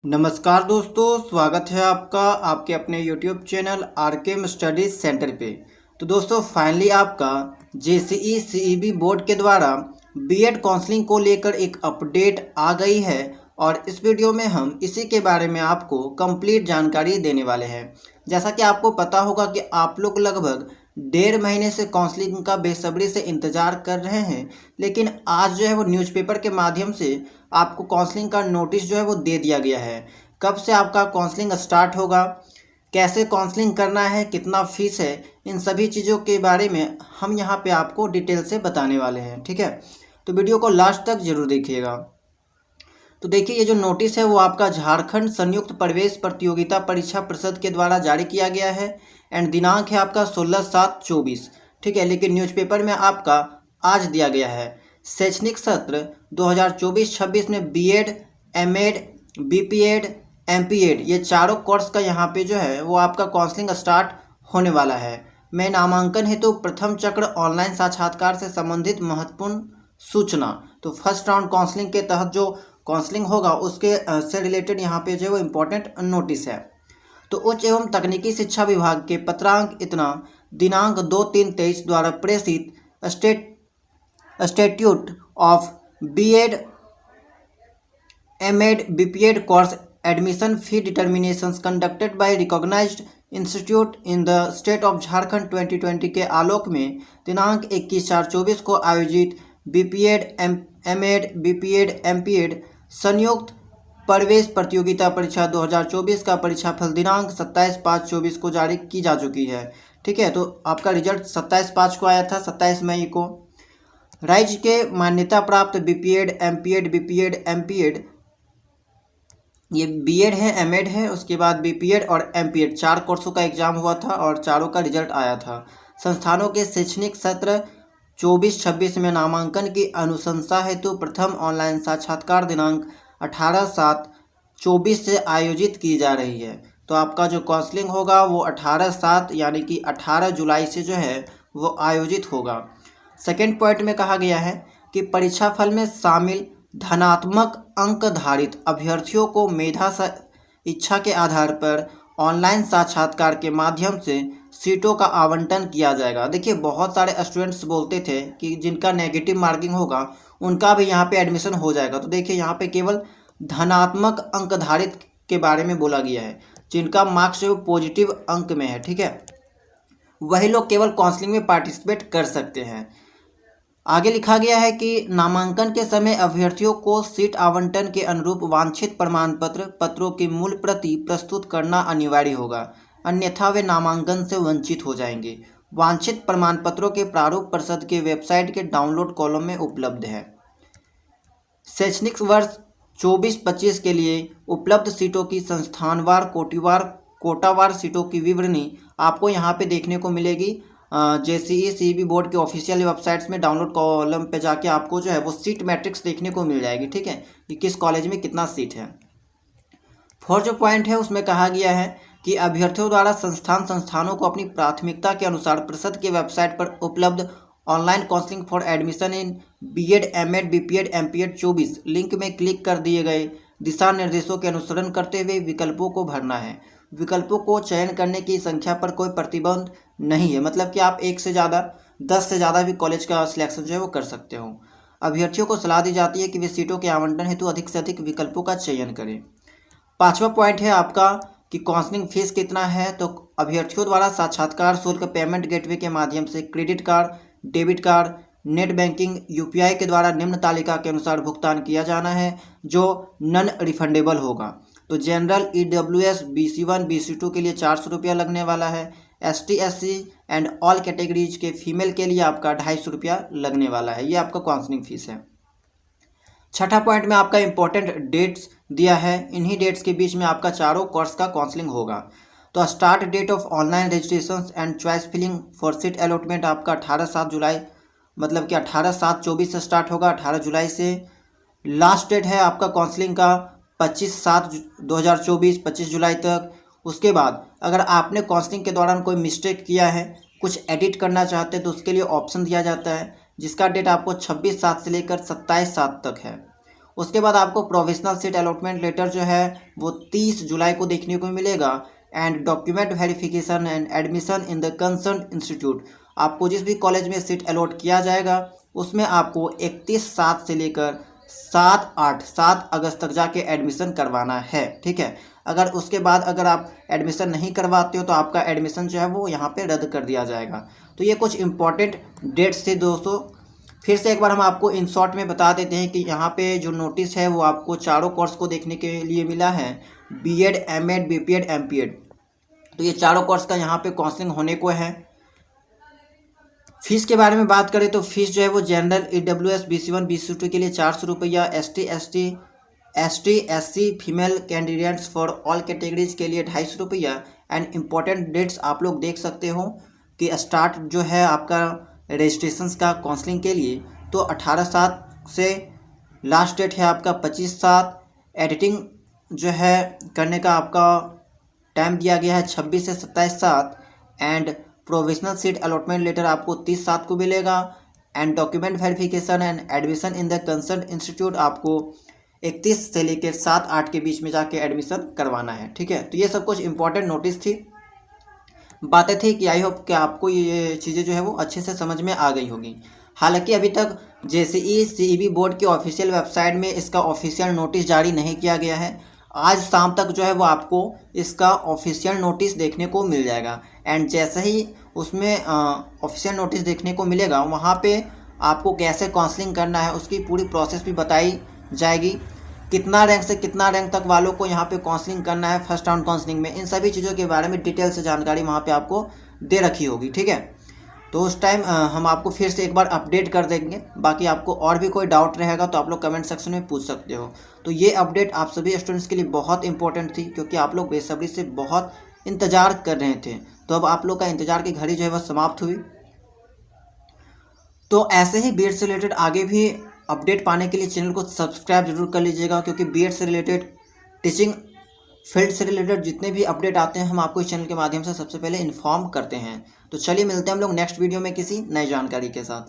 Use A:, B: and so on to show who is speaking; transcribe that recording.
A: नमस्कार दोस्तों, स्वागत है आपका आपके अपने YouTube channel RKM studies centre पे। तो दोस्तों फाइनली आपका जेसीई सीईबी बोर्ड के द्वारा बीएड काउंसलिंग को लेकर एक अपडेट आ गई है और इस वीडियो में हम इसी के बारे में आपको कंप्लीट जानकारी देने वाले हैं। जैसा कि आपको पता होगा कि आप लोग लगभग 1.5 महीने से काउंसलिंग का बेसब्री से इंतज़ार कर रहे हैं, लेकिन आज जो है वो न्यूज़पेपर के माध्यम से आपको काउंसलिंग का नोटिस जो है वो दे दिया गया है। कब से आपका काउंसलिंग स्टार्ट होगा, कैसे काउंसलिंग करना है, कितना फीस है, इन सभी चीज़ों के बारे में हम यहाँ पे आपको डिटेल से बताने वाले हैं। ठीक है, तो वीडियो को लास्ट तक जरूर देखिएगा। तो देखिए, ये जो नोटिस है वो आपका झारखंड संयुक्त प्रवेश प्रतियोगिता परीक्षा परिषद के द्वारा जारी किया गया है एंड दिनांक है आपका 16/7/24। ठीक है, लेकिन न्यूज़पेपर में आपका आज दिया गया है। शैक्षणिक सत्र 2024-26 में बीएड, एमएड, बीपीएड, एमपीएड ये चारों कोर्स का यहाँ पे जो है वो आपका काउंसलिंग स्टार्ट होने वाला है। मैं नामांकन हेतु प्रथम चक्र ऑनलाइन साक्षात्कार से संबंधित महत्वपूर्ण सूचना। तो फर्स्ट राउंड काउंसलिंग के तहत जो काउंसलिंग होगा उसके से रिलेटेड यहाँ पे जो है वो इम्पोर्टेंट नोटिस है। तो उच्च एवं तकनीकी शिक्षा विभाग के पत्रांक इतना दिनांक 2/3/23 द्वारा प्रेषित statute of BEd, MEd, BPEd course admission fee determinations conducted by recognized institute in the state of Jharkhand 2020 के आलोक में दिनांक 21/4/24 को आयोजित बीपीएड, एमएड, बीपीएड, एमपीएड संयुक्त प्रवेश प्रतियोगिता परीक्षा 2024 का परीक्षाफल दिनांक 27/5/24 को जारी की जा चुकी है। ठीक है, तो आपका रिजल्ट 27/5 को आया था, 27 मई को। राज्य के मान्यता प्राप्त बीपीएड, एमपीएड, बीपीएड, एमपीएड, ये बीएड है, एमएड है, उसके बाद बीपीएड और एमपीएड 4 कोर्सों का एग्जाम हुआ था और चारों का रिजल्ट आया था। संस्थानों के शैक्षणिक सत्र 24-26 में नामांकन की अनुशंसा हेतु प्रथम ऑनलाइन साक्षात्कार दिनांक 18/7/24 से आयोजित की जा रही है। तो आपका जो काउंसलिंग होगा वो 18/7 यानी कि 18 जुलाई से जो है वो आयोजित होगा। सेकेंड पॉइंट में कहा गया है कि परीक्षा फल में शामिल धनात्मक अंक धारित अभ्यर्थियों को मेधा इच्छा के आधार पर ऑनलाइन साक्षात्कार के माध्यम से सीटों का आवंटन किया जाएगा। देखिए, बहुत सारे स्टूडेंट्स बोलते थे कि जिनका नेगेटिव मार्किंग होगा उनका भी यहाँ पे एडमिशन हो जाएगा। तो देखिए, यहाँ पे केवल धनात्मक अंक धारित के बारे में बोला गया है। जिनका मार्क्स जो पॉजिटिव अंक में है, ठीक है, वही लोग केवल काउंसलिंग में पार्टिसिपेट कर सकते हैं। आगे लिखा गया है कि नामांकन के समय अभ्यर्थियों को सीट आवंटन के अनुरूप वांछित प्रमाण पत्रों की मूल प्रति प्रस्तुत करना अनिवार्य होगा, अन्यथा वे नामांकन से वंचित हो जाएंगे। वांछित प्रमाण पत्रों के प्रारूप परिषद के वेबसाइट के डाउनलोड कॉलम में उपलब्ध है। शैक्षणिक वर्ष 24-25 के लिए उपलब्ध सीटों की संस्थानवार कोटावार सीटों की विवरणी आपको यहाँ पे देखने को मिलेगी। जेसीई सीईबी बोर्ड के ऑफिशियल वेबसाइट्स में डाउनलोड कॉलम पे जाके आपको जो है वो सीट मैट्रिक्स देखने को मिल जाएगी। ठीक है, कि किस कॉलेज में कितना सीट है। फोर्थ जो पॉइंट है उसमें कहा गया है कि अभ्यर्थियों द्वारा संस्थानों को अपनी प्राथमिकता के अनुसार परिषद के वेबसाइट पर उपलब्ध online counselling for admission in BEd, MEd, BPEd, MPEd 24 link में क्लिक कर दिए गए दिशा निर्देशों के अनुसरण करते हुए विकल्पों को भरना है। विकल्पों को चयन करने की संख्या पर कोई प्रतिबंध नहीं है, मतलब कि आप 10 से ज़्यादा भी कॉलेज का सिलेक्शन जो है वो कर सकते हो। अभ्यर्थियों को सलाह दी जाती है कि वे सीटों के आवंटन हेतु अधिक से अधिक विकल्पों का चयन करें। पांचवा पॉइंट है आपका कि काउंसलिंग फीस कितना है। तो अभ्यर्थियों द्वारा साक्षात्कार शुल्क पेमेंट गेटवे के माध्यम से credit card, debit card, net banking, UPI के द्वारा निम्न तालिका के अनुसार भुगतान किया जाना है जो नॉन रिफंडेबल होगा। तो जनरल, ईडब्ल्यूएस, BC1 BC2 के लिए 400 रुपया लगने वाला है। ST SC and all categories के फीमेल के लिए आपका 250 रुपया लगने वाला है। ये आपका काउंसलिंग फीस है। छठा पॉइंट में आपका इंपॉर्टेंट डेट्स दिया है। इन्हीं डेट्स के बीच में आपका चारों कोर्स का काउंसलिंग होगा। तो start date of online registration and choice filling for seat allotment आपका 18/7 मतलब कि 18/7/24 से स्टार्ट होगा, 18 जुलाई से। लास्ट डेट है आपका काउंसलिंग का 25/7/2024, 25 जुलाई तक। उसके बाद अगर आपने काउंसलिंग के दौरान कोई मिस्टेक किया है, कुछ एडिट करना चाहते हैं, तो उसके लिए ऑप्शन दिया जाता है जिसका डेट आपको 26/7 से लेकर 27/7 तक है। उसके बाद आपको प्रोविजनल सीट अलॉटमेंट लेटर जो है वो 30 जुलाई को देखने को मिलेगा। And document verification and admission in the concern institute, आपको जिस भी कॉलेज में सीट अलॉट किया जाएगा उसमें आपको 31/7 से लेकर 7 अगस्त तक जाके एडमिशन करवाना है। ठीक है, अगर उसके बाद अगर आप एडमिशन नहीं करवाते हो तो आपका एडमिशन जो है वो यहाँ पे रद्द कर दिया जाएगा। तो ये कुछ इंपॉर्टेंट डेट्स थे दोस्तों। फिर से एक बार हम आपको इन शॉर्ट में बता देते हैं कि यहाँ पे जो नोटिस है वो आपको चारों कोर्स को देखने के लिए मिला है, बीएड, एमएड, बीपीएड, एमपीएड। तो ये चारों कोर्स का यहाँ पे काउंसलिंग होने को है। फीस के बारे में बात करें तो फीस जो है वो जनरल ईडब्ल्यूएस BC1 BC2 के लिए 400 रुपया, ST SC female candidates for all categories के लिए 250 रुपया। एंड इम्पॉर्टेंट डेट्स आप लोग देख सकते हो कि स्टार्ट जो है आपका रजिस्ट्रेशन का काउंसलिंग के लिए तो 18/7 से लास्ट डेट है आपका 25/7। एडिटिंग जो है करने का आपका टाइम दिया गया है 26 से 27/7। And provisional seat allotment letter आपको 30/7 को मिलेगा। And document verification and admission in the concern institute आपको 31 से लेकर 7/8 के बीच में जाके एडमिशन करवाना है। ठीक है, तो ये सब कुछ इंपॉर्टेंट नोटिस थी, बातें थी कि आई होप कि आपको ये चीज़ें जो है वो अच्छे से समझ में आ गई होगी। हालांकि अभी तक JCE CEB बोर्ड की ऑफिशियल वेबसाइट में इसका ऑफिशियल नोटिस जारी नहीं किया गया है। आज शाम तक जो है वो आपको इसका ऑफिशियल नोटिस देखने को मिल जाएगा। एंड जैसे ही उसमें ऑफिशियल नोटिस देखने को मिलेगा वहाँ पे आपको कैसे काउंसलिंग करना है उसकी पूरी प्रोसेस भी बताई जाएगी। कितना रैंक से कितना रैंक तक वालों को यहाँ पे काउंसलिंग करना है फर्स्ट राउंड काउंसलिंग में, इन सभी चीज़ों के बारे में डिटेल से जानकारी वहाँ पे आपको दे रखी होगी। ठीक है, तो उस टाइम हम आपको फिर से एक बार अपडेट कर देंगे। बाकी आपको और भी कोई डाउट रहेगा तो आप लोग कमेंट सेक्शन में पूछ सकते हो। तो ये अपडेट आप सभी स्टूडेंट्स के लिए बहुत इंपॉर्टेंट थी क्योंकि आप लोग बेसब्री से बहुत इंतज़ार कर रहे थे। तो अब आप लोग का इंतज़ार की घड़ी जो है वह समाप्त हुई। तो ऐसे ही बीएड से रिलेटेड आगे भी अपडेट पाने के लिए चैनल को सब्सक्राइब जरूर कर लीजिएगा, क्योंकि बीएड से रिलेटेड, टीचिंग फील्ड से रिलेटेड जितने भी अपडेट आते हैं हम आपको इस चैनल के माध्यम से सबसे पहले इन्फॉर्म करते हैं। तो चलिए मिलते हैं हम लोग नेक्स्ट वीडियो में किसी नई जानकारी के साथ।